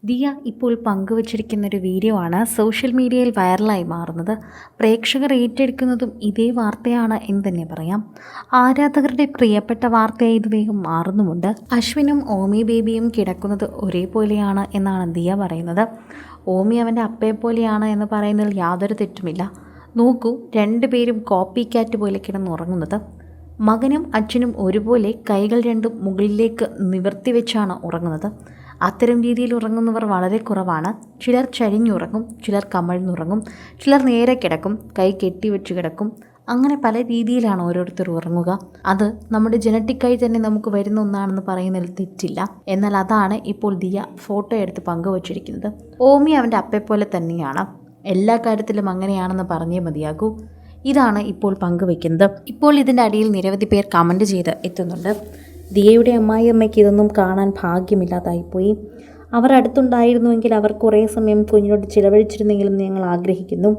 ദിയ ഇപ്പോൾ പങ്കുവച്ചിരിക്കുന്നൊരു വീഡിയോ ആണ് സോഷ്യൽ മീഡിയയിൽ വൈറലായി മാറുന്നത്. പ്രേക്ഷകർ ഏറ്റെടുക്കുന്നതും ഇതേ വാർത്തയാണ് എന്ന് തന്നെ പറയാം. ആരാധകരുടെ പ്രിയപ്പെട്ട വാർത്തയായി ഇത് വേഗം മാറുന്നുമുണ്ട്. അശ്വിനും ഓമി ബേബിയും കിടക്കുന്നത് ഒരേപോലെയാണ് എന്നാണ് ദിയ പറയുന്നത്. ഓമി അവൻ്റെ അപ്പയെപ്പോലെയാണ് എന്ന് പറയുന്നതിൽ യാതൊരു തെറ്റുമില്ല. നോക്കൂ, രണ്ടുപേരും കോപ്പി ക്യാറ്റ് പോലെ കിടന്നുറങ്ങുന്നത്. മകനും അച്ഛനും ഒരുപോലെ കൈകൾ രണ്ടും മുകളിലേക്ക് നിവർത്തി വെച്ചാണ് ഉറങ്ങുന്നത്. അത്തരം രീതിയിൽ ഉറങ്ങുന്നവർ വളരെ കുറവാണ്. ചിലർ ചരിഞ്ഞുറങ്ങും, ചിലർ കമഴ്ന്നുറങ്ങും, ചിലർ നേരെ കിടക്കും, കൈ കെട്ടിവെച്ച് കിടക്കും. അങ്ങനെ പല രീതിയിലാണ് ഓരോരുത്തർ ഉറങ്ങുക. അത് നമ്മുടെ ജനറ്റിക്കായി തന്നെ നമുക്ക് വരുന്ന ഒന്നാണെന്ന് പറയുന്നതിൽ തെറ്റില്ല. എന്നാൽ അതാണ് ഇപ്പോൾ ദിയ ഫോട്ടോ എടുത്ത് പങ്കുവച്ചിരിക്കുന്നത്. ഓമി അവൻ്റെ അപ്പയെപ്പോലെ തന്നെയാണ്, എല്ലാ കാര്യത്തിലും അങ്ങനെയാണെന്ന് പറഞ്ഞേ മതിയാകൂ. ഇതാണ് ഇപ്പോൾ പങ്കുവെക്കുന്നത്. ഇപ്പോൾ ഇതിൻ്റെ അടിയിൽ നിരവധി പേർ കമൻറ്റ് ചെയ്ത് എത്തുന്നുണ്ട്. ദിയയുടെ അമ്മായിയമ്മയ്ക്ക് ഇതൊന്നും കാണാൻ ഭാഗ്യമില്ലാതായിപ്പോയി. അവർ അടുത്തുണ്ടായിരുന്നുവെങ്കിൽ അവർ കുറേ സമയം കുഞ്ഞിനോട് ചിലവഴിച്ചിരുന്നെങ്കിലും ഞങ്ങൾ ആഗ്രഹിക്കുന്നു.